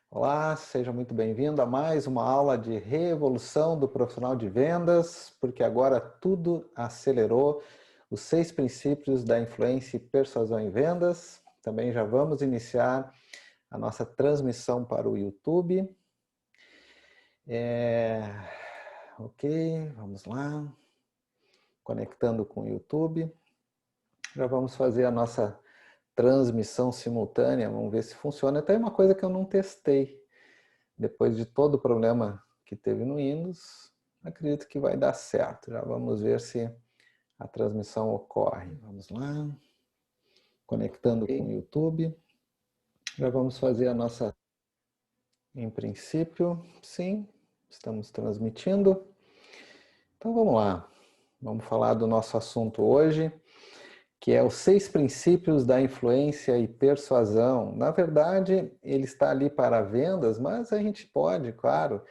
Olá, seja muito bem-vindo a mais uma aula de revolução do profissional de vendas, porque agora tudo acelerou. Os 6 princípios da influência e persuasão em vendas. Também já vamos iniciar a nossa transmissão para o YouTube. Ok, vamos lá. Conectando com o YouTube. Já vamos fazer a nossa transmissão simultânea, vamos ver se funciona. Até uma coisa que eu não testei. Depois de todo o problema que teve no Windows, acredito que vai dar certo. Já vamos ver se a transmissão ocorre. Vamos lá. Conectando com o YouTube. Já vamos fazer a nossa... Em princípio, sim, estamos transmitindo. Então vamos lá. Vamos falar do nosso assunto hoje, que é os 6 princípios da influência e persuasão. Na verdade, ele está ali para vendas, mas a gente pode, claro,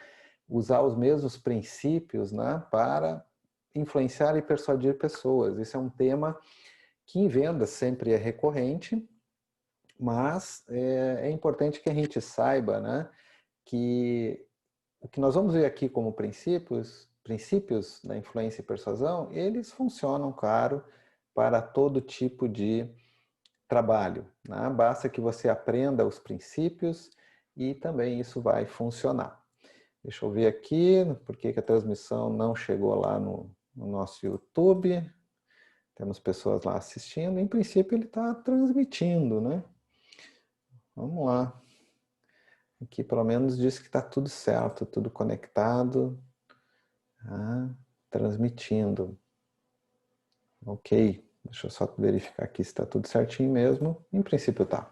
usar os mesmos princípios, né, para influenciar e persuadir pessoas. Esse é um tema que em vendas sempre é recorrente, mas é importante que a gente saiba, né, que o que nós vamos ver aqui como princípios da influência e persuasão, eles funcionam, claro, para todo tipo de trabalho, né? Basta que você aprenda os princípios e também isso vai funcionar. Deixa eu ver aqui, por que a transmissão não chegou lá no nosso YouTube. Temos pessoas lá assistindo. Em princípio ele está transmitindo, né? Vamos lá. Aqui pelo menos diz que está tudo certo, tudo conectado. Transmitindo. Ok. Deixa eu só verificar aqui se está tudo certinho mesmo. Em princípio está.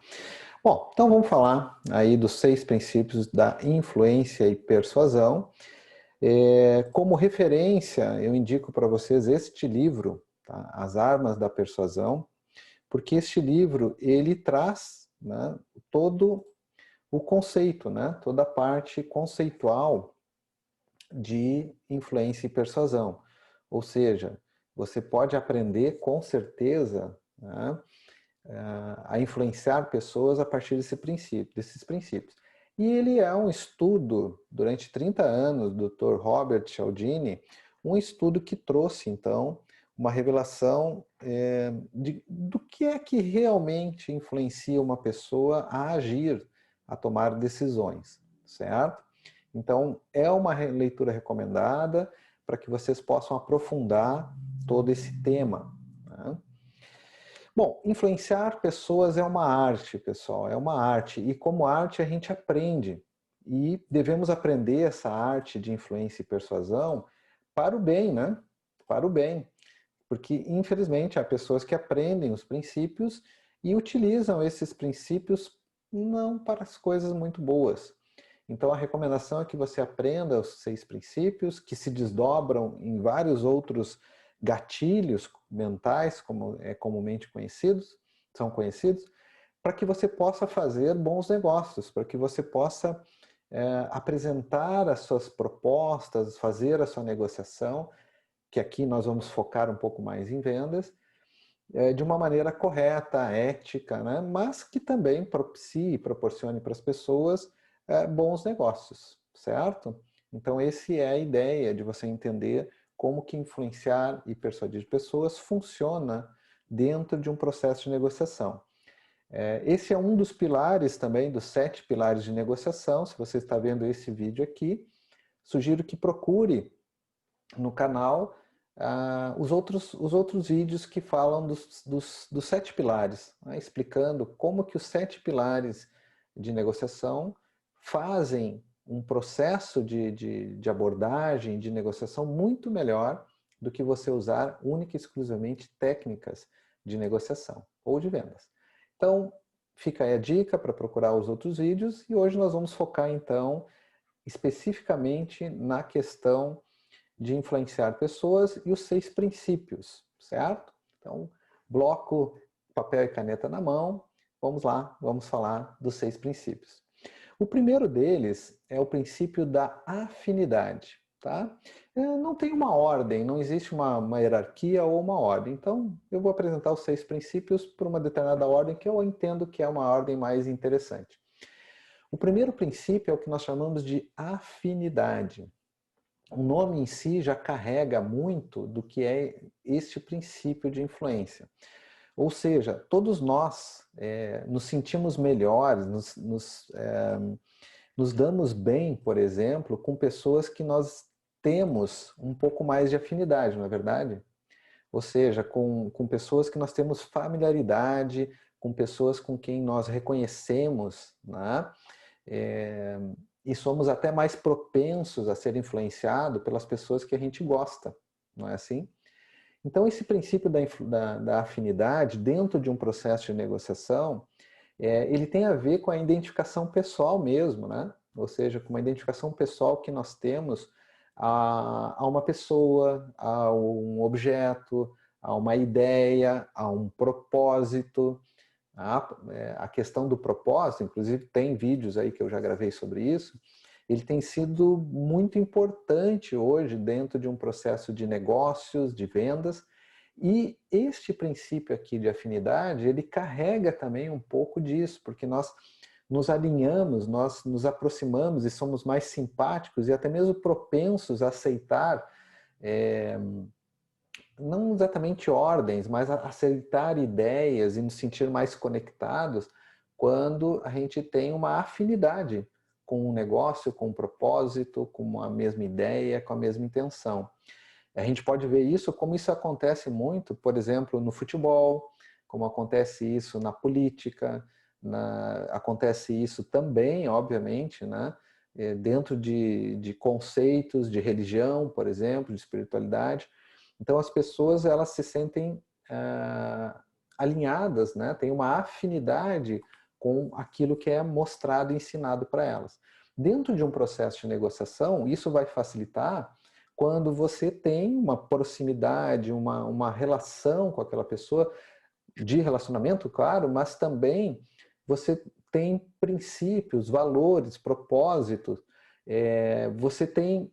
Bom, então vamos falar aí dos 6 princípios da influência e persuasão. Como referência, eu indico para vocês este livro, tá? As Armas da Persuasão, porque este livro ele traz, né, todo o conceito, né, toda a parte conceitual de influência e persuasão. Ou seja, você pode aprender com certeza, né, a influenciar pessoas a partir desses princípios. E ele é um estudo, durante 30 anos, do Dr. Robert Cialdini, um estudo que trouxe, então, uma revelação do que é que realmente influencia uma pessoa a agir, a tomar decisões, certo? Então, é uma leitura recomendada para que vocês possam aprofundar todo esse tema, né? Bom, influenciar pessoas é uma arte, pessoal, é uma arte. E como arte a gente aprende. E devemos aprender essa arte de influência e persuasão para o bem, né? Para o bem. Porque, infelizmente, há pessoas que aprendem os princípios e utilizam esses princípios não para as coisas muito boas. Então, a recomendação é que você aprenda os 6 princípios, que se desdobram em vários outros gatilhos mentais, como é comumente são conhecidos, para que você possa fazer bons negócios, para que você possa apresentar as suas propostas, fazer a sua negociação, que aqui nós vamos focar um pouco mais em vendas, de uma maneira correta, ética, né? Mas que também propicie e proporcione para as pessoas bons negócios, certo? Então, essa é a ideia de você entender como que influenciar e persuadir pessoas funciona dentro de um processo de negociação. Esse é um dos pilares também, dos 7 pilares de negociação. Se você está vendo esse vídeo aqui, sugiro que procure no canal os outros vídeos que falam dos 7 pilares, né, explicando como que os 7 pilares de negociação fazem um processo de abordagem, de negociação muito melhor do que você usar única e exclusivamente técnicas de negociação ou de vendas. Então, fica aí a dica para procurar os outros vídeos e hoje nós vamos focar então especificamente na questão de influenciar pessoas e os 6 princípios, certo? Então, bloco, papel e caneta na mão, vamos lá, vamos falar dos 6 princípios. O primeiro deles é o princípio da afinidade, tá? Não tem uma ordem, não existe uma hierarquia ou uma ordem, então eu vou apresentar os 6 princípios por uma determinada ordem que eu entendo que é uma ordem mais interessante. O primeiro princípio é o que nós chamamos de afinidade. O nome em si já carrega muito do que é este princípio de influência. Ou seja, todos nós nos sentimos melhores, nos damos bem, por exemplo, com pessoas que nós temos um pouco mais de afinidade, não é verdade? Ou seja, com pessoas que nós temos familiaridade, com pessoas com quem nós reconhecemos, né? E somos até mais propensos a ser influenciados pelas pessoas que a gente gosta, não é assim? Então, esse princípio da afinidade, dentro de um processo de negociação, ele tem a ver com a identificação pessoal mesmo, né? Ou seja, com uma identificação pessoal que nós temos a uma pessoa, a um objeto, a uma ideia, a um propósito. A questão do propósito, inclusive tem vídeos aí que eu já gravei sobre isso, ele tem sido muito importante hoje dentro de um processo de negócios, de vendas, e este princípio aqui de afinidade, ele carrega também um pouco disso, porque nós nos alinhamos, nós nos aproximamos e somos mais simpáticos e até mesmo propensos a aceitar, não exatamente ordens, mas a aceitar ideias e nos sentir mais conectados quando a gente tem uma afinidade com um negócio, com um propósito, com a mesma ideia, com a mesma intenção. A gente pode ver isso como isso acontece muito, por exemplo, no futebol, como acontece isso na política, acontece isso também, obviamente, né? Dentro de conceitos de religião, por exemplo, de espiritualidade. Então as pessoas elas se sentem alinhadas, né? Tem uma afinidade com aquilo que é mostrado e ensinado para elas. Dentro de um processo de negociação, isso vai facilitar quando você tem uma proximidade, uma relação com aquela pessoa, de relacionamento, claro, mas também você tem princípios, valores, propósitos, você tem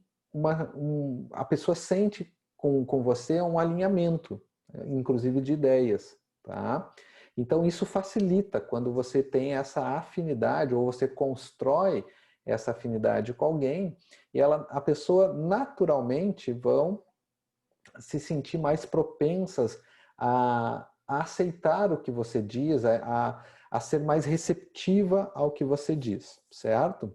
a pessoa sente com você um alinhamento, inclusive de ideias, tá? Então isso facilita quando você tem essa afinidade ou você constrói essa afinidade com alguém e a pessoa naturalmente vão se sentir mais propensas a aceitar o que você diz, a ser mais receptiva ao que você diz, certo?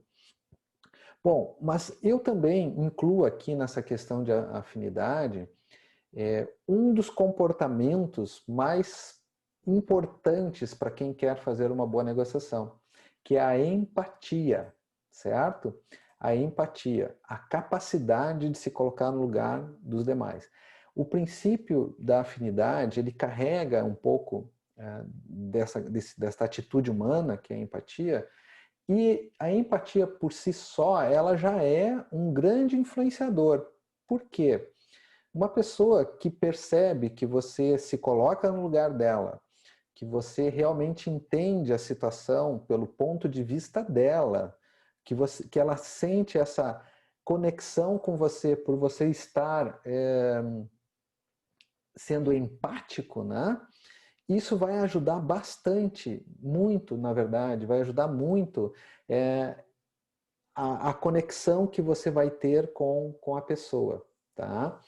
Bom, mas eu também incluo aqui nessa questão de afinidade um dos comportamentos mais importantes para quem quer fazer uma boa negociação, que é a empatia, certo? A empatia, a capacidade de se colocar no lugar dos demais. O princípio da afinidade, ele carrega um pouco dessa atitude humana, que é a empatia, e a empatia por si só, ela já é um grande influenciador. Por quê? Uma pessoa que percebe que você se coloca no lugar dela, que você realmente entende a situação pelo ponto de vista dela, que ela sente essa conexão com você por você estar sendo empático, né? Isso vai ajudar bastante, muito, na verdade, vai ajudar muito a conexão que você vai ter com a pessoa, tá?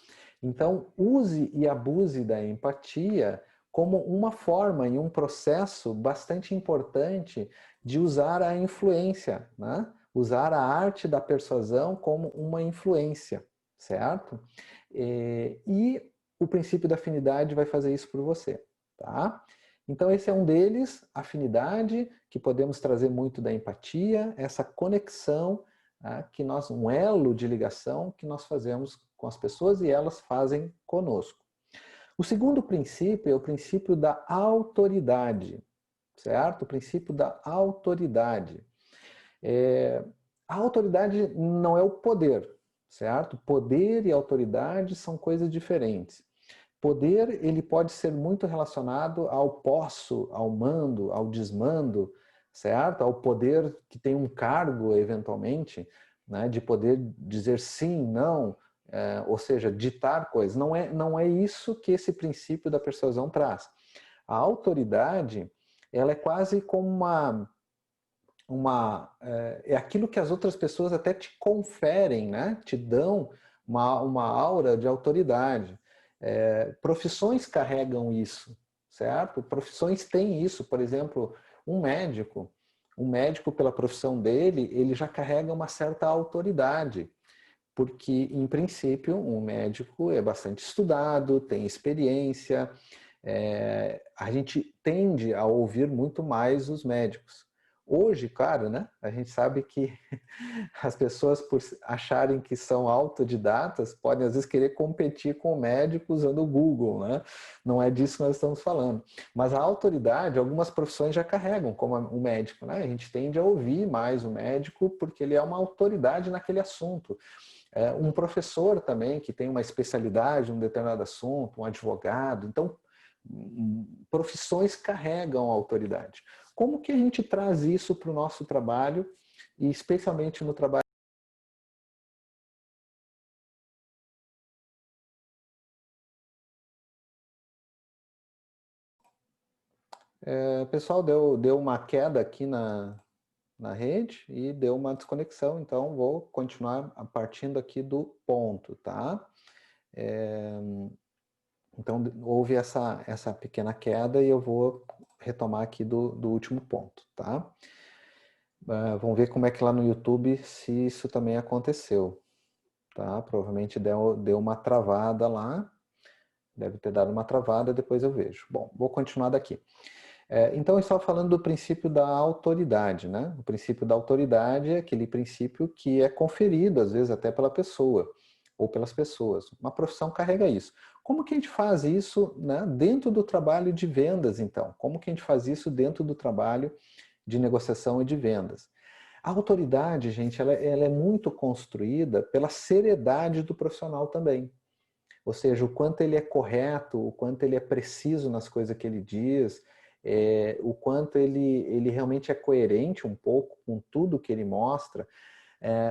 Então, use e abuse da empatia como uma forma e um processo bastante importante de usar a influência, né? Usar a arte da persuasão como uma influência, certo? E o princípio da afinidade vai fazer isso por você, tá? Então esse é um deles, afinidade, que podemos trazer muito da empatia, essa conexão, um elo de ligação que nós fazemos com as pessoas e elas fazem conosco. O segundo princípio é o princípio da autoridade, certo? O princípio da autoridade. A autoridade não é o poder, certo? Poder e autoridade são coisas diferentes. Poder, ele pode ser muito relacionado ao posso, ao mando, ao desmando, certo? Ao poder que tem um cargo, eventualmente, né? De poder dizer sim, não, ou seja, ditar coisas. Não é isso que esse princípio da persuasão traz. A autoridade, ela é quase como é aquilo que as outras pessoas até te conferem, né? Te dão uma aura de autoridade. Profissões carregam isso, certo? Profissões têm isso. Por exemplo, um médico pela profissão dele, ele já carrega uma certa autoridade, porque, em princípio, um médico é bastante estudado, tem experiência, a gente tende a ouvir muito mais os médicos. Hoje, claro, né, a gente sabe que as pessoas, por acharem que são autodidatas, podem às vezes querer competir com o médico usando o Google, né? Não é disso que nós estamos falando. Mas a autoridade, algumas profissões já carregam, como o médico, né? A gente tende a ouvir mais o médico porque ele é uma autoridade naquele assunto. Um professor também, que tem uma especialidade em um determinado assunto, um advogado. Então, profissões carregam a autoridade. Como que a gente traz isso para o nosso trabalho, e especialmente no trabalho? Pessoal, deu uma queda aqui na rede e deu uma desconexão, então vou continuar partindo aqui do ponto, tá? Então houve essa pequena queda e eu vou retomar aqui do último ponto, tá? Vamos ver como é que lá no YouTube se isso também aconteceu, tá? Provavelmente deu uma travada lá, deve ter dado uma travada, depois eu vejo. Bom, vou continuar daqui. Então eu estava falando do princípio da autoridade, né? O princípio da autoridade é aquele princípio que é conferido, às vezes até pela pessoa, ou pelas pessoas. Uma profissão carrega isso. Como que a gente faz isso, né, dentro do trabalho de vendas, então? Como que a gente faz isso dentro do trabalho de negociação e de vendas? A autoridade, gente, ela é muito construída pela seriedade do profissional também. Ou seja, o quanto ele é correto, o quanto ele é preciso nas coisas que ele diz, o quanto ele realmente é coerente um pouco com tudo que ele mostra,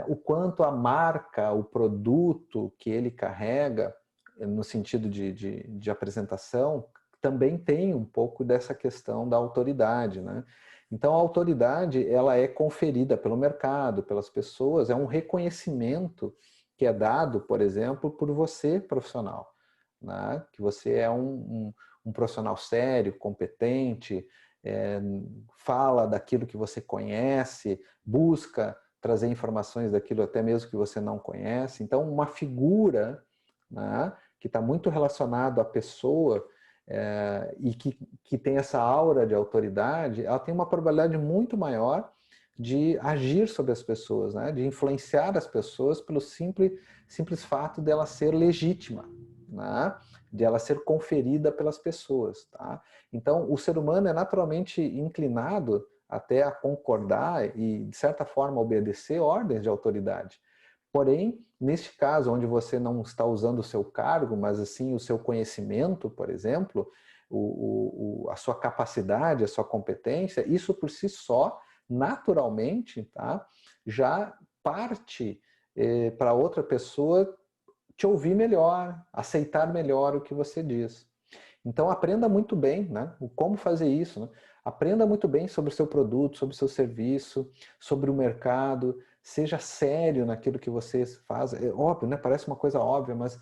o quanto a marca, o produto que ele carrega, no sentido de apresentação, também tem um pouco dessa questão da autoridade, né? Então a autoridade, ela é conferida pelo mercado, pelas pessoas, é um reconhecimento que é dado, por exemplo, por você, profissional, né? Que você é um profissional sério, competente, fala daquilo que você conhece, busca trazer informações daquilo até mesmo que você não conhece. Então, uma figura, né, que está muito relacionado à pessoa e que tem essa aura de autoridade, ela tem uma probabilidade muito maior de agir sobre as pessoas, né, de influenciar as pessoas pelo simples fato dela ser legítima, né, de ela ser conferida pelas pessoas. Tá? Então, o ser humano é naturalmente inclinado até a concordar e, de certa forma, obedecer ordens de autoridade. Porém, neste caso, onde você não está usando o seu cargo, mas assim o seu conhecimento, por exemplo, a sua capacidade, a sua competência, isso por si só, naturalmente, tá, já parte para outra pessoa te ouvir melhor, aceitar melhor o que você diz. Então aprenda muito bem, né, como fazer isso, né? Aprenda muito bem sobre o seu produto, sobre o seu serviço, sobre o mercado, seja sério naquilo que você faz. É óbvio, né? Parece uma coisa óbvia, mas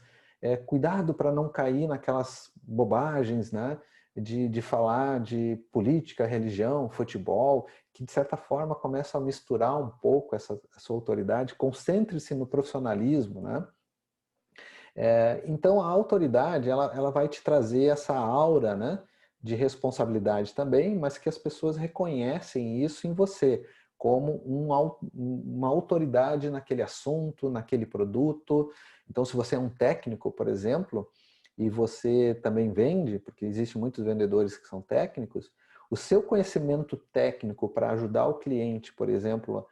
cuidado para não cair naquelas bobagens, né? De falar de política, religião, futebol, que de certa forma começam a misturar um pouco essa autoridade. Concentre-se no profissionalismo, né? Então a autoridade ela vai te trazer essa aura, né, de responsabilidade também, mas que as pessoas reconhecem isso em você como uma autoridade naquele assunto, naquele produto. Então se você é um técnico, por exemplo, e você também vende, porque existem muitos vendedores que são técnicos, o seu conhecimento técnico para ajudar o cliente, por exemplo,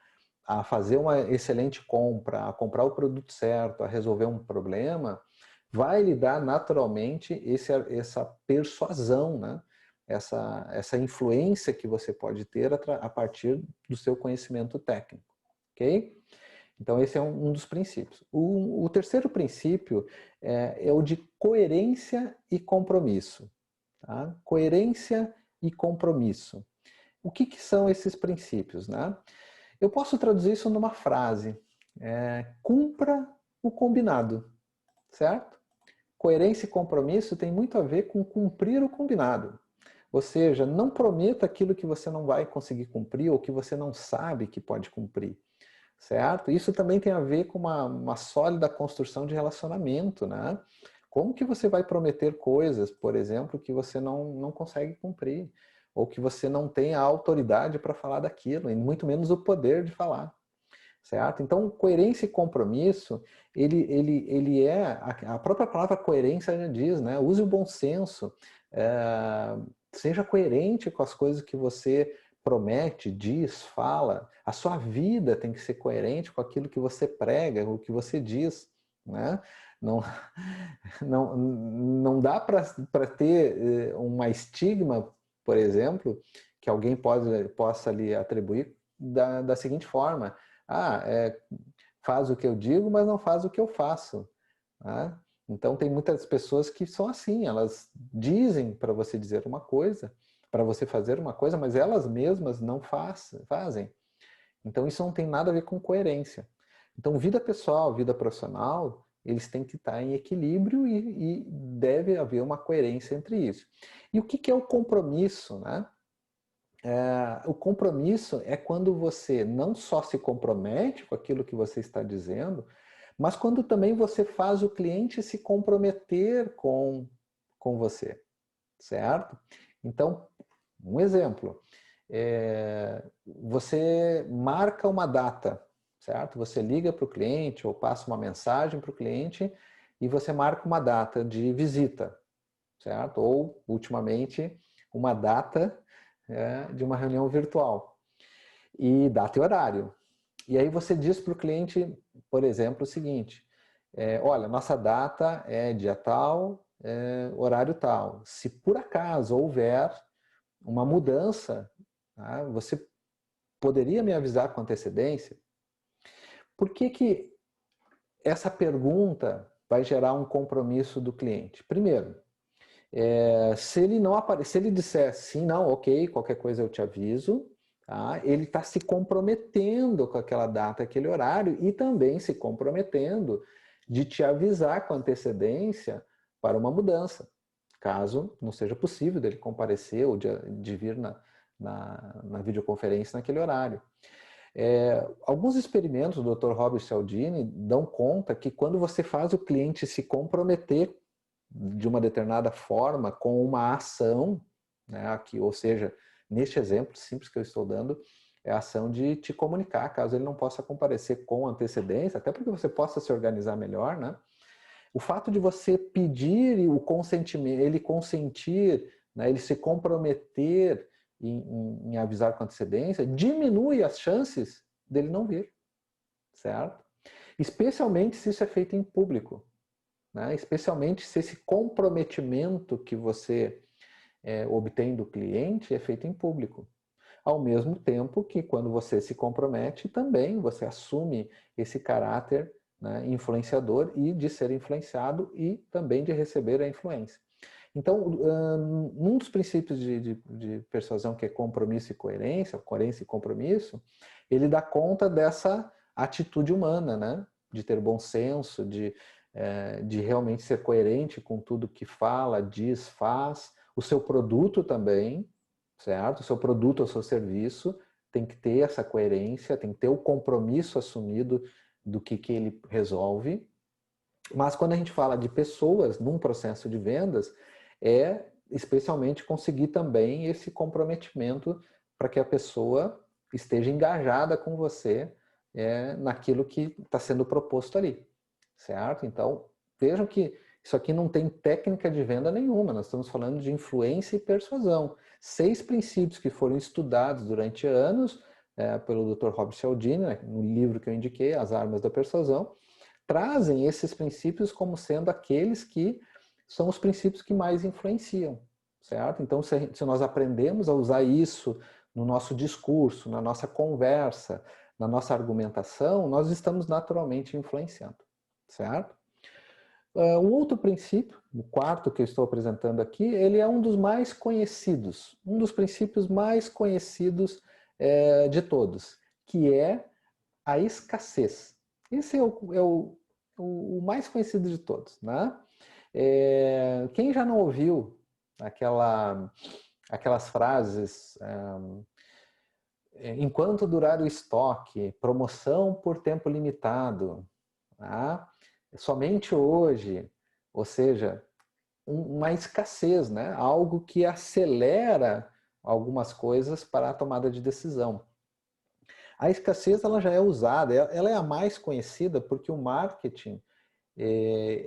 a fazer uma excelente compra, a comprar o produto certo, a resolver um problema, vai lhe dar naturalmente essa persuasão, né? essa influência que você pode ter a partir do seu conhecimento técnico. Ok? Então esse é um dos princípios. O terceiro princípio é o de coerência e compromisso. Tá? Coerência e compromisso. o que que são esses princípios, né? Eu posso traduzir isso numa frase, cumpra o combinado, certo? Coerência e compromisso tem muito a ver com cumprir o combinado. Ou seja, não prometa aquilo que você não vai conseguir cumprir ou que você não sabe que pode cumprir, certo? Isso também tem a ver com uma sólida construção de relacionamento, né? Como que você vai prometer coisas, por exemplo, que você não consegue cumprir? Ou que você não tem a autoridade para falar daquilo, e muito menos o poder de falar, certo? Então, coerência e compromisso, ele é, a própria palavra coerência já diz, né? Use o bom senso, seja coerente com as coisas que você promete, diz, fala. A sua vida tem que ser coerente com aquilo que você prega, o que você diz, né? Não, não dá para ter uma estigma, por exemplo, que alguém possa lhe atribuir da seguinte forma: faz o que eu digo, mas não faz o que eu faço. Né? Então tem muitas pessoas que são assim, elas dizem para você dizer uma coisa, para você fazer uma coisa, mas elas mesmas não fazem. Então isso não tem nada a ver com coerência. Então vida pessoal, vida profissional, eles têm que estar em equilíbrio e deve haver uma coerência entre isso. E o que é o compromisso, né? O compromisso é quando você não só se compromete com aquilo que você está dizendo, mas quando também você faz o cliente se comprometer com você, certo? Então, um exemplo, você marca uma data, certo? Você liga para o cliente ou passa uma mensagem para o cliente e você marca uma data de visita, certo? Ou, ultimamente, uma data de uma reunião virtual. E data e horário. E aí você diz para o cliente, por exemplo, o seguinte: olha, nossa data é dia tal, horário tal. Se por acaso houver uma mudança, tá, você poderia me avisar com antecedência? Por que que essa pergunta vai gerar um compromisso do cliente? Primeiro, se ele não aparecer, se ele disser sim, não, ok, qualquer coisa eu te aviso, tá? Ele está se comprometendo com aquela data, aquele horário e também se comprometendo de te avisar com antecedência para uma mudança, caso não seja possível dele comparecer ou de vir na videoconferência naquele horário. Alguns experimentos do Dr. Robert Cialdini dão conta que quando você faz o cliente se comprometer de uma determinada forma com uma ação, né, aqui, ou seja, neste exemplo simples que eu estou dando, é a ação de te comunicar, caso ele não possa comparecer com antecedência, até porque você possa se organizar melhor, né? O fato de você pedir o consentimento, ele consentir, né, ele se comprometer em avisar com antecedência, diminui as chances dele não vir, certo? Especialmente se isso é feito em público. Né? Especialmente se esse comprometimento que você obtém do cliente é feito em público. Ao mesmo tempo que quando você se compromete, também você assume esse caráter, né, influenciador e de ser influenciado e também de receber a influência. Então, um dos princípios de persuasão, que é compromisso e coerência e compromisso, ele dá conta dessa atitude humana, né? De ter bom senso, de realmente ser coerente com tudo que fala, diz, faz. O seu produto também, certo? O seu produto ou o seu serviço tem que ter essa coerência, tem que ter o compromisso assumido do que ele resolve. Mas quando a gente fala de pessoas num processo de vendas, é especialmente conseguir também esse comprometimento para que a pessoa esteja engajada com você naquilo que está sendo proposto ali, certo? Então, vejam que isso aqui não tem técnica de venda nenhuma, nós estamos falando de influência e persuasão. 6 princípios que foram estudados durante anos pelo Dr. Robert Cialdini, né, no livro que eu indiquei, As Armas da Persuasão, trazem esses princípios como sendo aqueles que são os princípios que mais influenciam, certo? Então, se nós aprendemos a usar isso no nosso discurso, na nossa conversa, na nossa argumentação, nós estamos naturalmente influenciando, certo? O outro princípio, o quarto que eu estou apresentando aqui, ele é um dos mais conhecidos, um dos princípios mais conhecidos de todos, que é a escassez. Esse é o mais conhecido de todos, né? Quem já não ouviu aquelas frases, enquanto durar o estoque, promoção por tempo limitado, tá? Somente hoje, ou seja, uma escassez, né? Algo que acelera algumas coisas para a tomada de decisão. A escassez ela já é usada, ela é a mais conhecida porque o marketing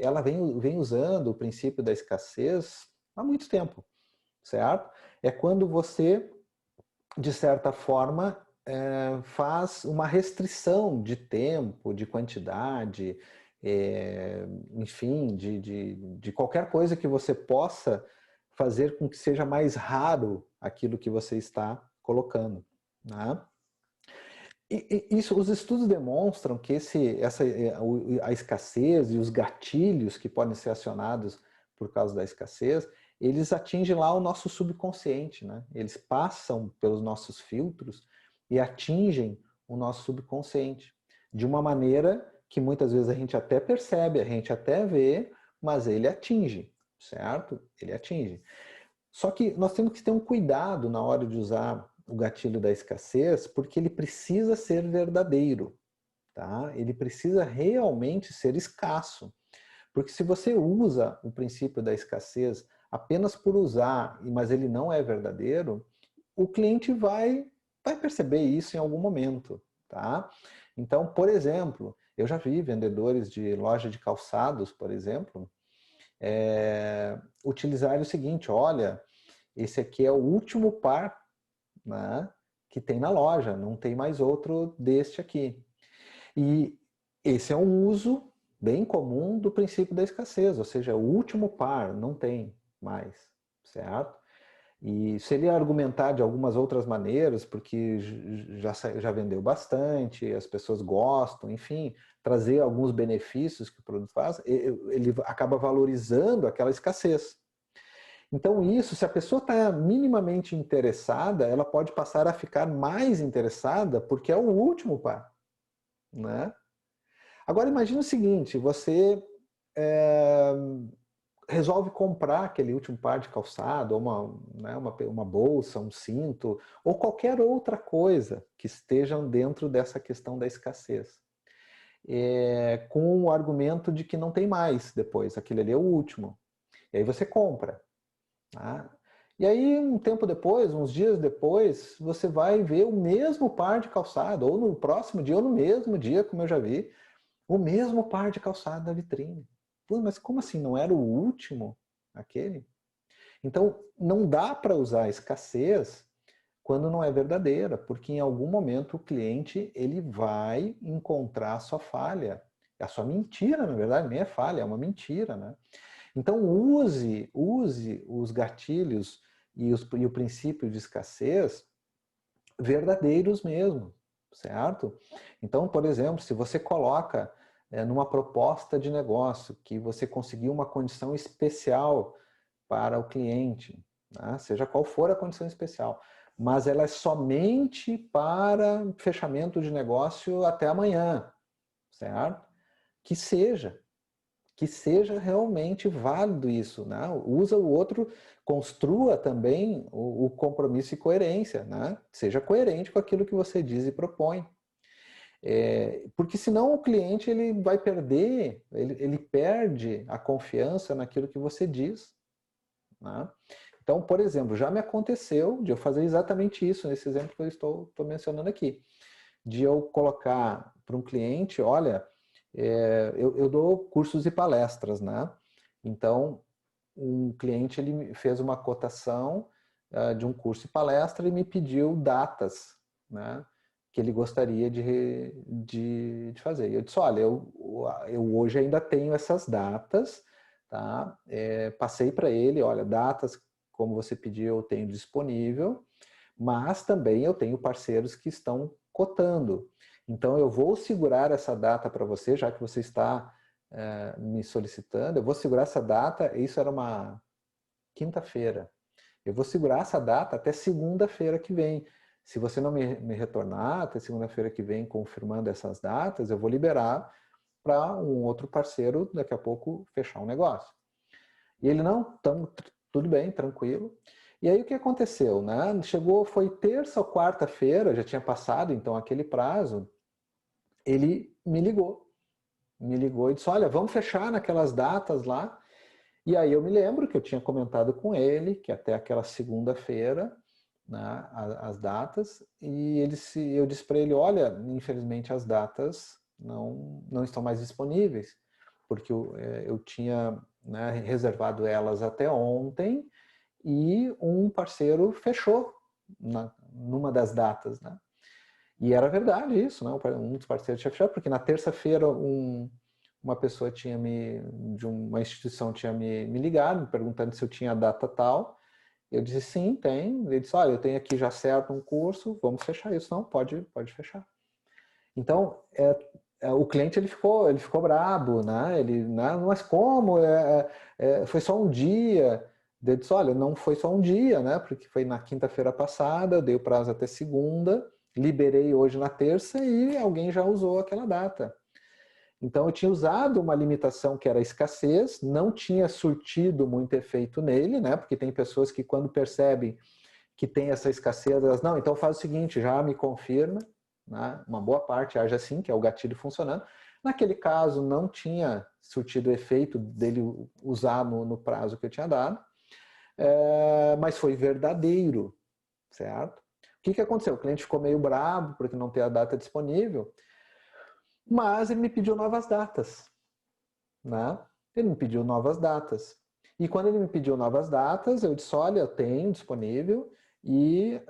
ela vem usando o princípio da escassez há muito tempo, certo? É quando você, de certa forma, faz uma restrição de tempo, de quantidade, enfim, de qualquer coisa que você possa fazer com que seja mais raro aquilo que você está colocando, né? Os estudos demonstram que a escassez e os gatilhos que podem ser acionados por causa da escassez, eles atingem lá o nosso subconsciente, né? Eles passam pelos nossos filtros e atingem o nosso subconsciente de uma maneira que muitas vezes a gente até percebe, a gente até vê, mas ele atinge, certo? Ele atinge. Só que nós temos que ter um cuidado na hora de usar o gatilho da escassez, porque ele precisa ser verdadeiro, tá? Ele precisa realmente ser escasso. Porque se você usa o princípio da escassez apenas por usar, mas ele não é verdadeiro, o cliente vai perceber isso em algum momento, tá? Então, por exemplo, eu já vi vendedores de loja de calçados, por exemplo, utilizarem o seguinte: olha, esse aqui é o último par, né, que tem na loja, não tem mais outro deste aqui. E esse é um uso bem comum do princípio da escassez, ou seja, o último par não tem mais, certo? E se ele argumentar de algumas outras maneiras, porque já vendeu bastante, as pessoas gostam, enfim, trazer alguns benefícios que o produto faz, ele acaba valorizando aquela escassez. Então, isso, se a pessoa está minimamente interessada, ela pode passar a ficar mais interessada porque é o último par, né? Agora, imagine o seguinte: você é, resolve comprar aquele último par de calçado, ou uma bolsa, um cinto, ou qualquer outra coisa que estejam dentro dessa questão da escassez. Com o argumento de que não tem mais depois, aquele ali é o último. E aí você compra. Tá? E aí, um tempo depois, uns dias depois, você vai ver o mesmo par de calçado, ou no próximo dia, ou no mesmo dia, como eu já vi, o mesmo par de calçado na vitrine. Pô, mas como assim? Não era o último aquele? Então, não dá para usar a escassez quando não é verdadeira, porque em algum momento o cliente ele vai encontrar a sua falha, a sua mentira, na verdade, nem é falha, é uma mentira, né? Então use os gatilhos e o princípio de escassez verdadeiros mesmo, certo? Então, por exemplo, se você coloca numa proposta de negócio que você conseguiu uma condição especial para o cliente, né? Seja qual for a condição especial, mas ela é somente para fechamento de negócio até amanhã, certo? Que seja, que seja realmente válido isso, né? Usa o outro, construa também o compromisso e coerência, né? Seja coerente com aquilo que você diz e propõe. Porque senão o cliente ele vai perder, ele perde a confiança naquilo que você diz, né? Então, por exemplo, já me aconteceu de eu fazer exatamente isso, nesse exemplo que eu estou mencionando aqui, de eu colocar para um cliente: olha, eu dou cursos e palestras, né? Então, um cliente ele fez uma cotação de um curso e palestra e me pediu datas, né? Que ele gostaria de fazer. E eu disse: olha, eu hoje ainda tenho essas datas, tá? Passei para ele: olha, datas como você pediu eu tenho disponível, mas também eu tenho parceiros que estão cotando. Então eu vou segurar essa data para você, já que você está me solicitando, eu vou segurar essa data, isso era uma quinta-feira, eu vou segurar essa data até segunda-feira que vem. Se você não me retornar até segunda-feira que vem confirmando essas datas, eu vou liberar para um outro parceiro daqui a pouco fechar um negócio. E ele, não, tudo bem, tranquilo. E aí o que aconteceu, né? Chegou, foi terça ou quarta-feira, já tinha passado então aquele prazo, ele me ligou e disse, olha, vamos fechar naquelas datas lá. E aí eu me lembro que eu tinha comentado com ele que até aquela segunda-feira, né, as datas, e eu disse para ele, olha, infelizmente as datas não estão mais disponíveis, porque eu tinha, né, reservado elas até ontem e um parceiro fechou numa das datas, né? E era verdade isso, né? Um dos parceiros tinha fechado, porque na terça-feira uma pessoa de uma instituição tinha me ligado, me perguntando se eu tinha a data tal. Eu disse, sim, tem. Ele disse, olha, eu tenho aqui já certo um curso, vamos fechar isso. Não, pode fechar. Então, o cliente ele ficou brabo, né? Ele, né? Mas como? Foi só um dia. Ele disse, olha, não foi só um dia, né? Porque foi na quinta-feira passada, eu dei o prazo até segunda, liberei hoje na terça e alguém já usou aquela data. Então eu tinha usado uma limitação que era a escassez, não tinha surtido muito efeito nele, né? Porque tem pessoas que quando percebem que tem essa escassez, elas, não, então faz o seguinte, já me confirma, né? Uma boa parte age assim, que é o gatilho funcionando. Naquele caso não tinha surtido efeito dele usar no prazo que eu tinha dado, mas foi verdadeiro, certo? O que aconteceu? O cliente ficou meio bravo porque não tem a data disponível, mas ele me pediu novas datas, né? Ele me pediu novas datas. E quando ele me pediu novas datas, eu disse, olha, eu tenho disponível e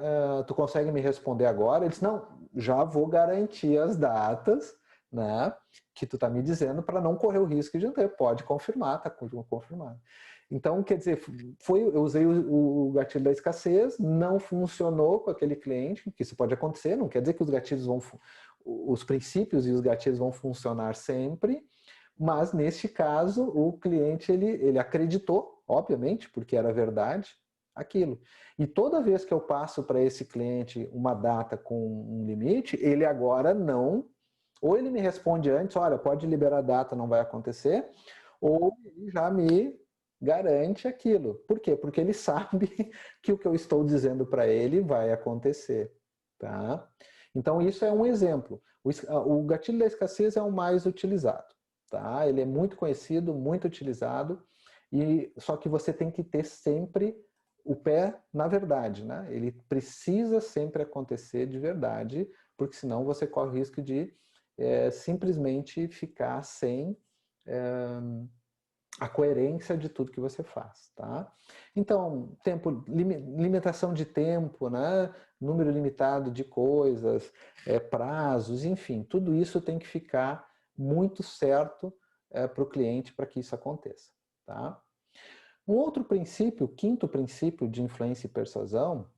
tu consegue me responder agora? Ele disse, não, já vou garantir as datas, né, que tu tá me dizendo para não correr o risco de não ter. Pode confirmar, tá confirmado. Então, quer dizer, eu usei o gatilho da escassez, não funcionou com aquele cliente, que isso pode acontecer, não quer dizer que os gatilhos os princípios e os gatilhos vão funcionar sempre, mas neste caso o cliente ele acreditou, obviamente, porque era verdade, aquilo. E toda vez que eu passo para esse cliente uma data com um limite, ele agora não, ou ele me responde antes, olha, pode liberar a data, não vai acontecer, ou ele já me garante aquilo. Por quê? Porque ele sabe que o que eu estou dizendo para ele vai acontecer, tá? Então isso é um exemplo. O gatilho da escassez é o mais utilizado, tá? Ele é muito conhecido, muito utilizado, e só que você tem que ter sempre o pé na verdade, né? Ele precisa sempre acontecer de verdade, porque senão você corre o risco de simplesmente ficar sem a coerência de tudo que você faz, tá? Então, limitação de tempo, né? Número limitado de coisas, prazos, enfim, tudo isso tem que ficar muito certo para o cliente para que isso aconteça, tá? Um outro princípio, o quinto princípio de influência e persuasão,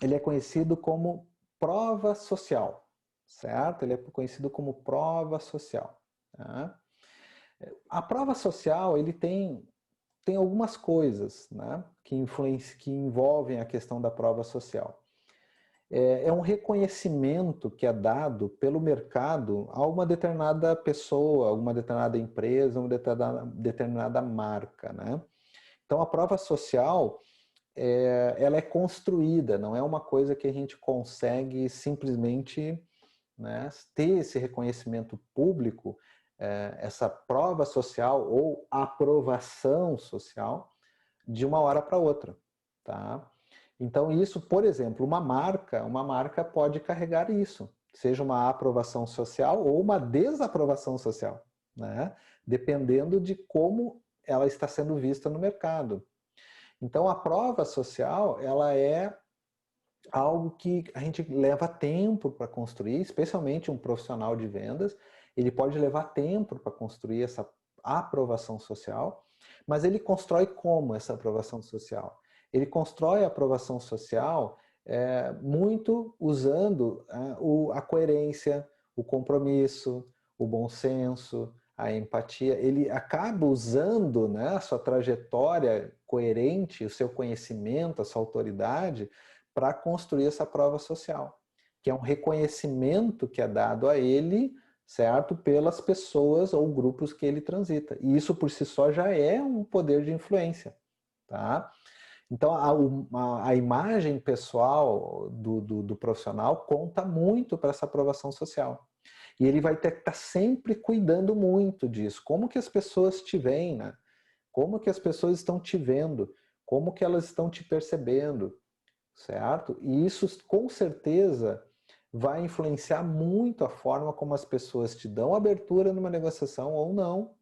ele é conhecido como prova social, certo? Ele é conhecido como prova social, tá? A prova social, ele tem algumas coisas, né, que envolvem a questão da prova social. É um reconhecimento que é dado pelo mercado a uma determinada pessoa, uma determinada empresa, uma determinada marca, né? Então a prova social, ela é construída, não é uma coisa que a gente consegue simplesmente, né, ter esse reconhecimento público, essa prova social ou aprovação social de uma hora para outra, tá? Então isso, por exemplo, uma marca pode carregar isso, seja uma aprovação social ou uma desaprovação social, né? Dependendo de como ela está sendo vista no mercado. Então a prova social, ela é algo que a gente leva tempo para construir, especialmente um profissional de vendas, ele pode levar tempo para construir essa aprovação social, mas ele constrói como essa aprovação social? Ele constrói a aprovação social muito usando a coerência, o compromisso, o bom senso, a empatia, ele acaba usando, né, a sua trajetória coerente, o seu conhecimento, a sua autoridade, para construir essa prova social, que é um reconhecimento que é dado a ele, certo, pelas pessoas ou grupos que ele transita. E isso por si só já é um poder de influência, tá? Então, a imagem pessoal do profissional conta muito para essa aprovação social. E ele vai ter que estar sempre cuidando muito disso. Como que as pessoas te veem, né? Como que as pessoas estão te vendo? Como que elas estão te percebendo, certo? E isso, com certeza, vai influenciar muito a forma como as pessoas te dão abertura numa negociação ou não,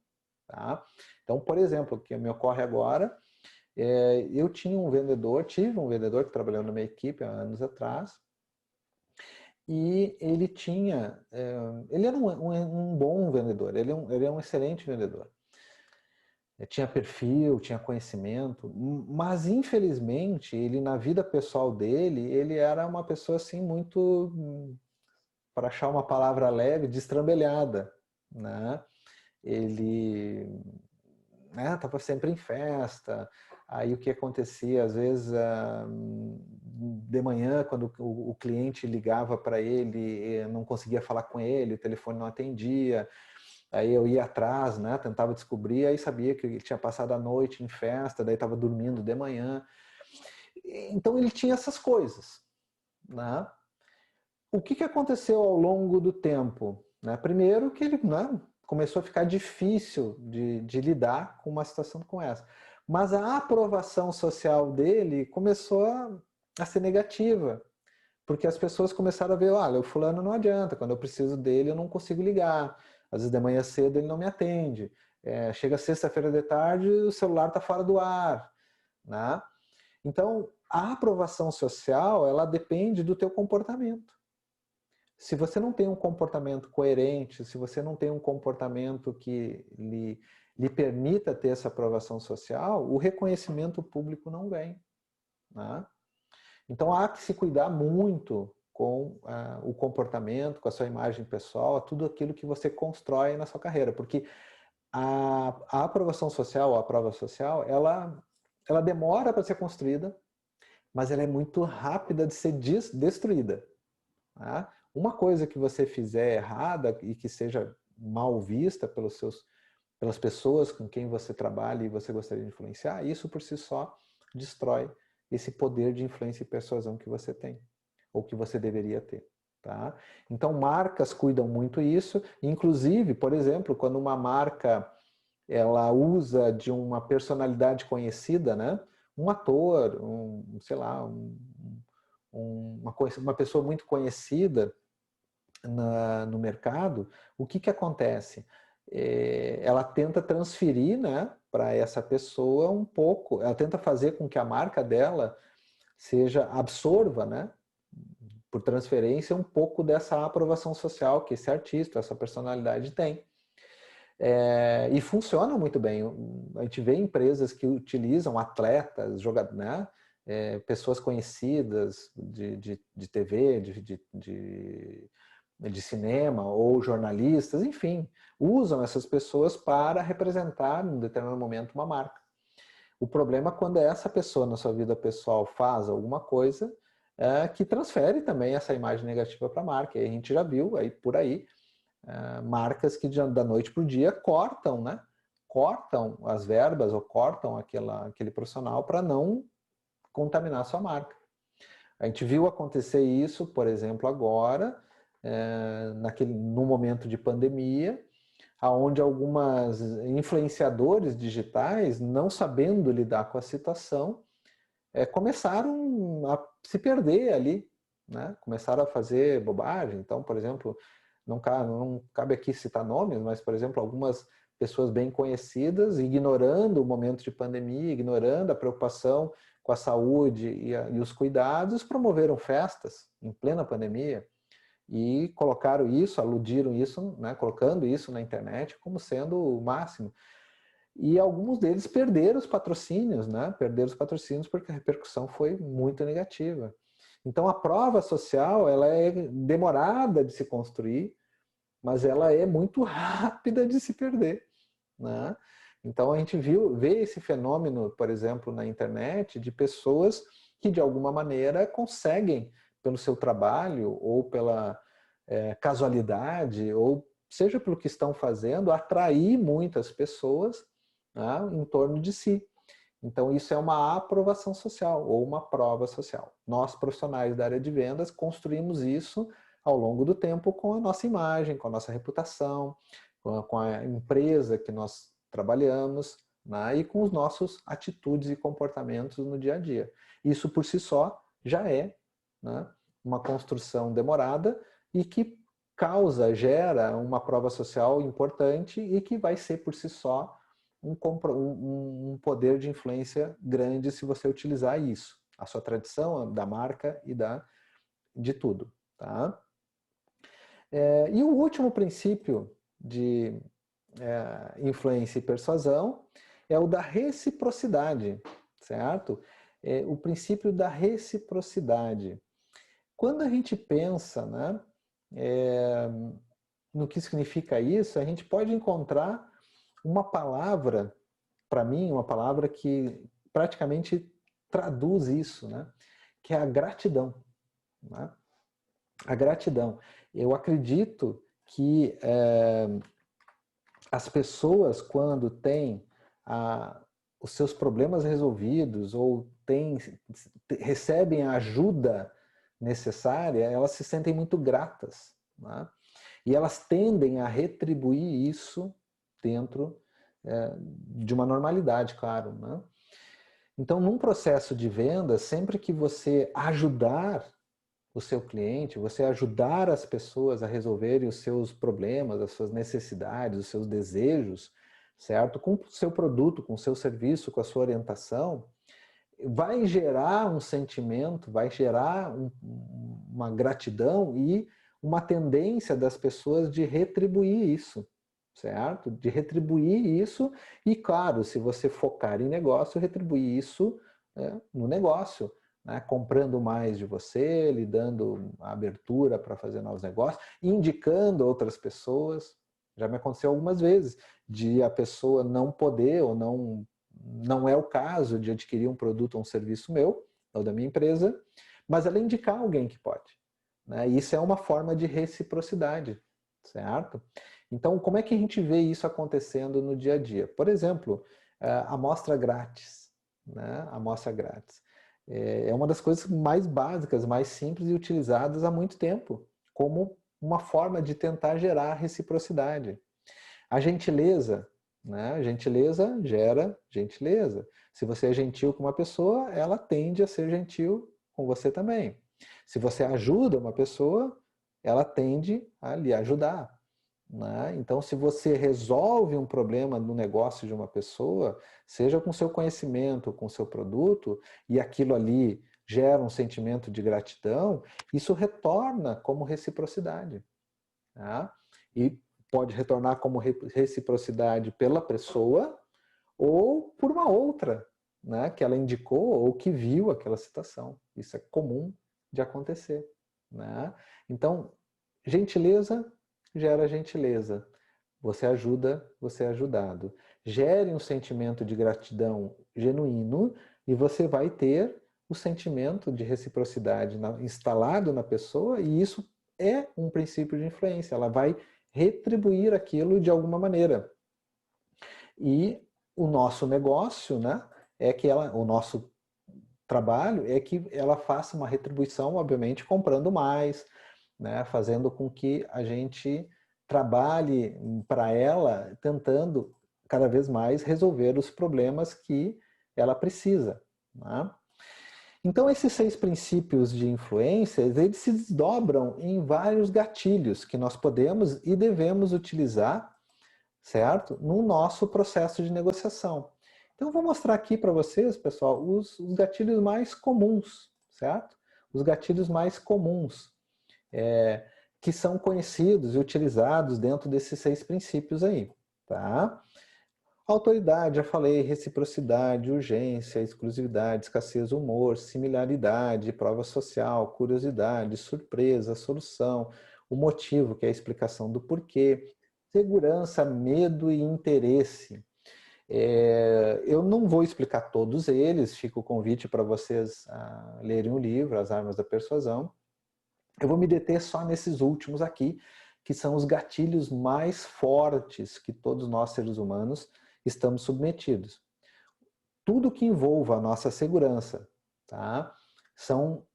tá? Então, por exemplo, o que me ocorre agora, eu tive um vendedor que trabalhou na minha equipe há anos atrás, e ele tinha, ele era um bom vendedor, ele é um excelente vendedor. Tinha perfil, tinha conhecimento, mas infelizmente ele na vida pessoal dele, ele era uma pessoa assim muito, para achar uma palavra leve, destrambelhada, né? Ele, né, tava sempre em festa. Aí o que acontecia, às vezes, de manhã, quando o cliente ligava para ele, não conseguia falar com ele, o telefone não atendia. Aí eu ia atrás, né, tentava descobrir, aí sabia que ele tinha passado a noite em festa, daí estava dormindo de manhã. Então ele tinha essas coisas, né? O que aconteceu ao longo do tempo? Né? Primeiro que ele, né, começou a ficar difícil de lidar com uma situação como essa. Mas a aprovação social dele começou a ser negativa, porque as pessoas começaram a ver, olha, o fulano não adianta, quando eu preciso dele eu não consigo ligar, às vezes de manhã cedo ele não me atende, chega sexta-feira de tarde o celular está fora do ar, né? Então, a aprovação social, ela depende do teu comportamento. Se você não tem um comportamento coerente, se você não tem um comportamento que lhe permita ter essa aprovação social, o reconhecimento público não vem, né? Então há que se cuidar muito com o comportamento, com a sua imagem pessoal, tudo aquilo que você constrói na sua carreira, porque a aprovação social, a prova social, ela demora para ser construída, mas ela é muito rápida de ser destruída. Tá? Uma coisa que você fizer errada e que seja mal vista pelas pessoas com quem você trabalha e você gostaria de influenciar, isso por si só destrói esse poder de influência e persuasão que você tem, ou que você deveria ter. Tá? Então marcas cuidam muito isso, inclusive, por exemplo, quando uma marca ela usa de uma personalidade conhecida, né? Um ator, sei lá, uma pessoa muito conhecida no mercado, o que acontece? Ela tenta transferir, né, para essa pessoa um pouco, ela tenta fazer com que a marca dela seja absorva, né, por transferência, um pouco dessa aprovação social que esse artista, essa personalidade tem. E funciona muito bem. A gente vê empresas que utilizam atletas, jogadores, né, pessoas conhecidas de TV, de cinema ou jornalistas, enfim, usam essas pessoas para representar em um determinado momento uma marca. O problema é quando essa pessoa na sua vida pessoal faz alguma coisa que transfere também essa imagem negativa para a marca. E a gente já viu aí por aí marcas que da noite para o dia cortam, né? Cortam as verbas ou cortam aquele profissional para não contaminar a sua marca. A gente viu acontecer isso, por exemplo, agora, no momento de pandemia, onde algumas influenciadores digitais, não sabendo lidar com a situação, começaram a se perder ali, né? Começaram a fazer bobagem. Então, por exemplo, não cabe aqui citar nomes, mas, por exemplo, algumas pessoas bem conhecidas, ignorando o momento de pandemia, ignorando a preocupação com a saúde e os cuidados, promoveram festas em plena pandemia e colocaram isso, aludiram isso, né, colocando isso na internet como sendo o máximo. E alguns deles perderam os patrocínios, né? Perderam os patrocínios porque a repercussão foi muito negativa. Então a prova social ela é demorada de se construir, mas ela é muito rápida de se perder, né? Então a gente vê esse fenômeno, por exemplo, na internet, de pessoas que de alguma maneira conseguem, pelo seu trabalho ou pela casualidade, ou seja pelo que estão fazendo, atrair muitas pessoas, né, em torno de si. Então isso é uma aprovação social ou uma prova social. Nós, profissionais da área de vendas, construímos isso ao longo do tempo com a nossa imagem, com a nossa reputação, com a empresa que nós trabalhamos, né, e com os nossos atitudes e comportamentos no dia a dia. Isso por si só já é, né, uma construção demorada e que gera uma prova social importante e que vai ser por si só um poder de influência grande se você utilizar isso, a sua tradição da marca e de tudo. Tá? E o último princípio de influência e persuasão é o da reciprocidade, certo? O princípio da reciprocidade. Quando a gente pensa, né, no que significa isso, a gente pode encontrar uma palavra, para mim, uma palavra que praticamente traduz isso, né, que é a gratidão. Né? A gratidão. Eu acredito que as pessoas, quando têm os seus problemas resolvidos ou recebem a ajuda necessária, elas se sentem muito gratas. Né? E elas tendem a retribuir isso dentro de uma normalidade, claro. Né? Então, num processo de venda, sempre que você ajudar o seu cliente, você ajudar as pessoas a resolverem os seus problemas, as suas necessidades, os seus desejos, certo? Com o seu produto, com o seu serviço, com a sua orientação, vai gerar um sentimento, vai gerar uma gratidão e uma tendência das pessoas de retribuir isso, certo? De retribuir isso e, claro, se você focar em negócio, retribuir isso no negócio, né? Comprando mais de você, lhe dando a abertura para fazer novos negócios, indicando outras pessoas. Já me aconteceu algumas vezes de a pessoa não poder ou não é o caso de adquirir um produto ou um serviço meu ou da minha empresa, mas ela indicar alguém que pode. Né? E isso é uma forma de reciprocidade, certo? Então, como é que a gente vê isso acontecendo no dia a dia? Por exemplo, a amostra grátis. Né? A amostra grátis. É uma das coisas mais básicas, mais simples e utilizadas há muito tempo, como uma forma de tentar gerar reciprocidade. A gentileza, né? A gentileza gera gentileza. Se você é gentil com uma pessoa, ela tende a ser gentil com você também. Se você ajuda uma pessoa, ela tende a lhe ajudar. Né? Então, se você resolve um problema no negócio de uma pessoa, seja com seu conhecimento, com seu produto, e aquilo ali gera um sentimento de gratidão, isso retorna como reciprocidade. Tá? E pode retornar como reciprocidade pela pessoa ou por uma outra, né, que ela indicou ou que viu aquela situação. Isso é comum de acontecer. Né? Então, gentileza gera gentileza. Você ajuda, você é ajudado. Gere um sentimento de gratidão genuíno e você vai ter o sentimento de reciprocidade instalado na pessoa, e isso é um princípio de influência. Ela vai retribuir aquilo de alguma maneira. E o nosso negócio, né, o nosso trabalho é que ela faça uma retribuição, obviamente, comprando mais, né, fazendo com que a gente trabalhe para ela, tentando cada vez mais resolver os problemas que ela precisa. Né? Então, esses 6 princípios de influência, eles se desdobram em vários gatilhos que nós podemos e devemos utilizar, certo? No nosso processo de negociação. Então, eu vou mostrar aqui para vocês, pessoal, os gatilhos mais comuns, certo? Os gatilhos mais comuns, que são conhecidos e utilizados dentro desses 6 princípios aí, tá? Autoridade, já falei, reciprocidade, urgência, exclusividade, escassez, humor, similaridade, prova social, curiosidade, surpresa, solução, o motivo, que é a explicação do porquê, segurança, medo e interesse. Eu não vou explicar todos eles, fica o convite para vocês lerem o livro, As Armas da Persuasão. Eu vou me deter só nesses últimos aqui, que são os gatilhos mais fortes que todos nós seres humanos estamos submetidos. Tudo que envolva a nossa segurança, tá? São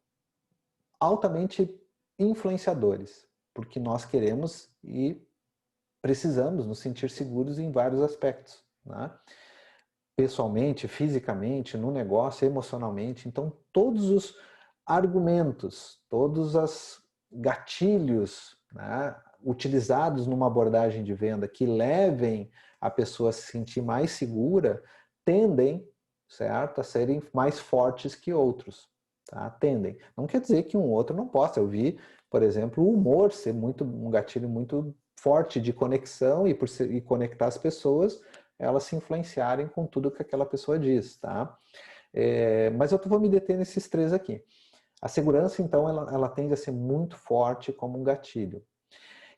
altamente influenciadores, porque nós queremos e precisamos nos sentir seguros em vários aspectos, né? Pessoalmente, fisicamente, no negócio, emocionalmente. Então, todos os argumentos, todos os gatilhos, né, utilizados numa abordagem de venda que levem a pessoa a se sentir mais segura, tendem, certo, a serem mais fortes que outros. Tá? Tendem. Não quer dizer que um outro não possa. Eu vi, por exemplo, o humor ser um gatilho muito forte de conexão e conectar as pessoas, elas se influenciarem com tudo que aquela pessoa diz, tá? Mas eu vou me deter nesses três aqui. A segurança, então, ela tende a ser muito forte como um gatilho.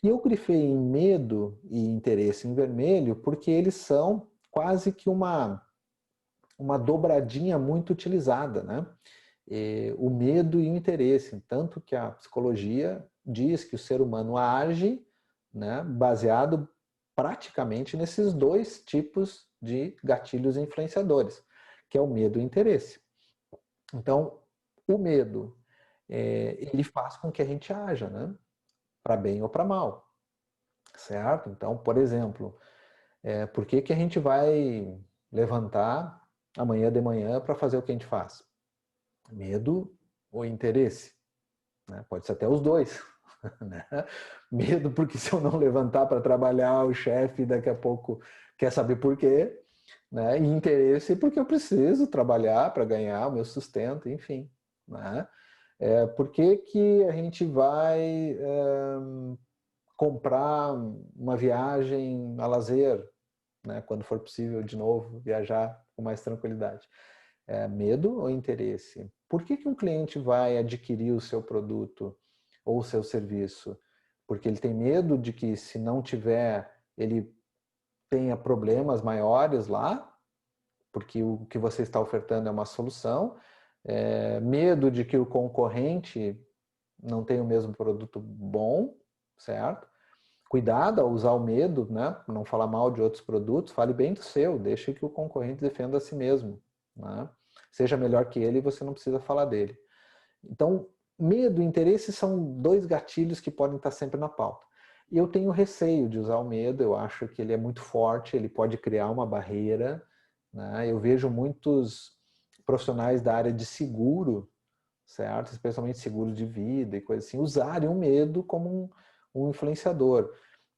E eu grifei em medo e interesse em vermelho porque eles são quase que uma dobradinha muito utilizada, né? O medo e o interesse, tanto que a psicologia diz que o ser humano age, né, baseado praticamente nesses dois tipos de gatilhos influenciadores, que é o medo e o interesse. Então, o medo, ele faz com que a gente haja, né, para bem ou para mal, certo? Então, por exemplo, por que a gente vai levantar amanhã de manhã para fazer o que a gente faz? Medo ou interesse? Né? Pode ser até os dois. Né? Medo porque se eu não levantar para trabalhar, o chefe daqui a pouco quer saber por quê. Né? E interesse porque eu preciso trabalhar para ganhar o meu sustento, enfim. Né? Por que a gente vai comprar uma viagem a lazer, né? Quando for possível de novo viajar com mais tranquilidade? Medo ou interesse? Por que um cliente vai adquirir o seu produto ou o seu serviço? Porque ele tem medo de que, se não tiver, ele tenha problemas maiores lá, porque o que você está ofertando é uma solução. Medo de que o concorrente não tenha o mesmo produto bom, certo? Cuidado ao usar o medo, né? Não falar mal de outros produtos, fale bem do seu, deixe que o concorrente defenda a si mesmo, né? Seja melhor que ele e você não precisa falar dele. Então, medo e interesse são dois gatilhos que podem estar sempre na pauta. E eu tenho receio de usar o medo, eu acho que ele é muito forte, ele pode criar uma barreira, né? Eu vejo muitos profissionais da área de seguro, certo? Especialmente seguro de vida e coisa assim, usarem o medo como um influenciador.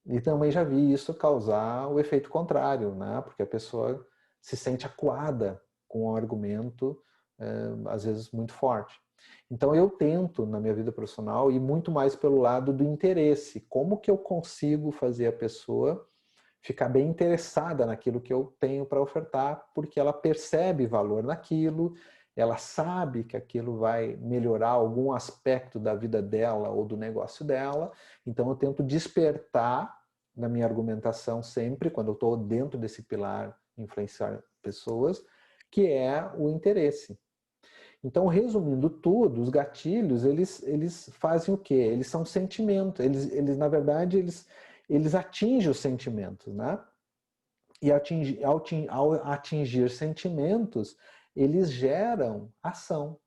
E também já vi isso causar o efeito contrário, né? Porque a pessoa se sente acuada com um argumento, às vezes muito forte. Então eu tento, na minha vida profissional, ir muito mais pelo lado do interesse. Como que eu consigo fazer a pessoa ficar bem interessada naquilo que eu tenho para ofertar, porque ela percebe valor naquilo, ela sabe que aquilo vai melhorar algum aspecto da vida dela ou do negócio dela. Então eu tento despertar na minha argumentação sempre, quando eu estou dentro desse pilar influenciar pessoas, que é o interesse. Então, resumindo tudo, os gatilhos, eles fazem o quê? Eles são sentimentos, eles na verdade, eles atingem os sentimentos, né? E ao atingir sentimentos, eles geram ação,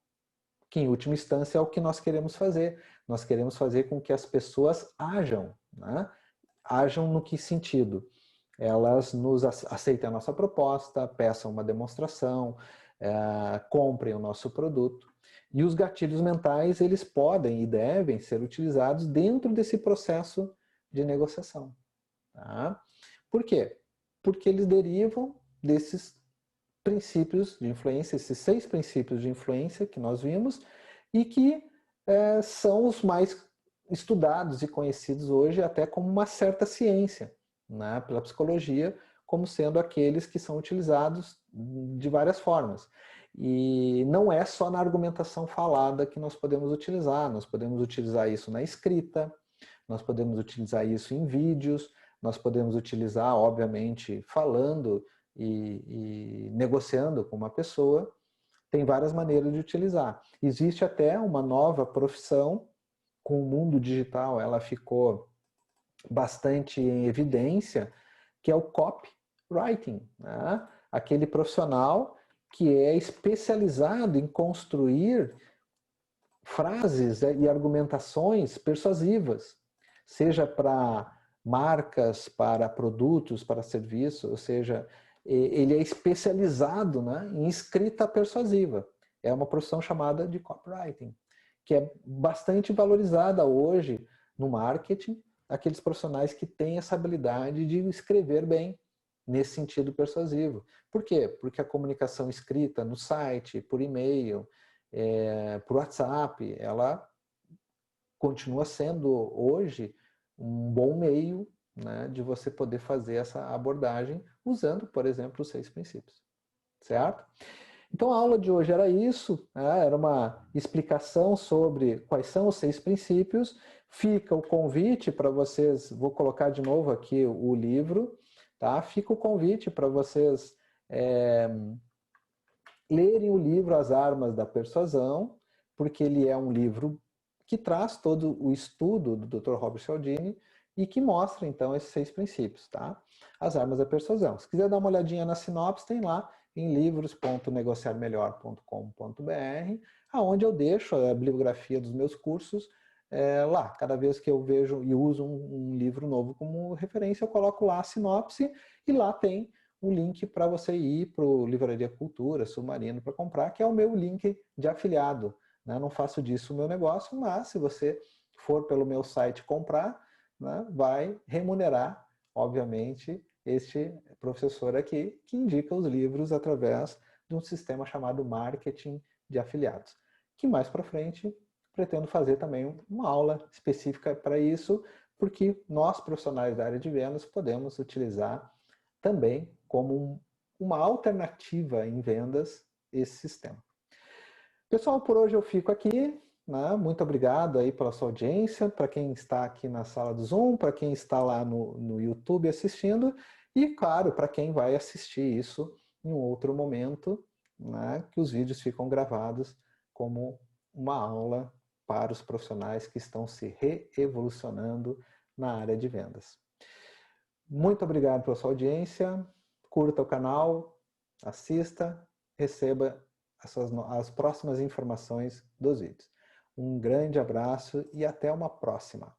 que em última instância é o que nós queremos fazer. Nós queremos fazer com que as pessoas ajam, né? Ajam no que sentido? Elas nos aceitem a nossa proposta, peçam uma demonstração, comprem o nosso produto. E os gatilhos mentais, eles podem e devem ser utilizados dentro desse processo de negociação. Tá? Por quê? Porque eles derivam desses princípios de influência, esses 6 princípios de influência que nós vimos e que são os mais estudados e conhecidos hoje até como uma certa ciência, né, pela psicologia, como sendo aqueles que são utilizados de várias formas. E não é só na argumentação falada que nós podemos utilizar isso na escrita, nós podemos utilizar isso em vídeos, nós podemos utilizar, obviamente, falando e negociando com uma pessoa. Tem várias maneiras de utilizar. Existe até uma nova profissão, com o mundo digital ela ficou bastante em evidência, que é o copywriting, né? Aquele profissional que é especializado em construir frases e argumentações persuasivas, seja para marcas, para produtos, para serviços, ou seja, ele é especializado, né, em escrita persuasiva. É uma profissão chamada de copywriting, que é bastante valorizada hoje no marketing, aqueles profissionais que têm essa habilidade de escrever bem, nesse sentido persuasivo. Por quê? Porque a comunicação escrita no site, por e-mail, por WhatsApp, ela continua sendo hoje um bom meio, né, de você poder fazer essa abordagem usando, por exemplo, os 6 princípios. Certo? Então a aula de hoje era isso, né? Era uma explicação sobre quais são os 6 princípios. Fica o convite para vocês, vou colocar de novo aqui o livro, tá? Fica o convite para vocês lerem o livro As Armas da Persuasão, porque ele é um livro que traz todo o estudo do Dr. Robert Cialdini e que mostra, então, esses 6 princípios, tá? As Armas da Persuasão. Se quiser dar uma olhadinha na sinopse, tem lá em livros.negociarmelhor.com.br, aonde eu deixo a bibliografia dos meus cursos lá. Cada vez que eu vejo e uso um livro novo como referência, eu coloco lá a sinopse e lá tem um link para você ir para o Livraria Cultura, Submarino, para comprar, que é o meu link de afiliado. Né? Não faço disso o meu negócio, mas se você for pelo meu site comprar, né, vai remunerar, obviamente, este professor aqui, que indica os livros através de um sistema chamado marketing de afiliados. Que mais para frente pretendo fazer também uma aula específica para isso, porque nós, profissionais da área de vendas, podemos utilizar também como uma alternativa em vendas esse sistema. Pessoal, por hoje eu fico aqui. Né? Muito obrigado aí pela sua audiência, para quem está aqui na sala do Zoom, para quem está lá no YouTube assistindo e, claro, para quem vai assistir isso em um outro momento, né? Que os vídeos ficam gravados como uma aula para os profissionais que estão se reevolucionando na área de vendas. Muito obrigado pela sua audiência, curta o canal, assista, receba as próximas informações dos vídeos. Um grande abraço e até uma próxima.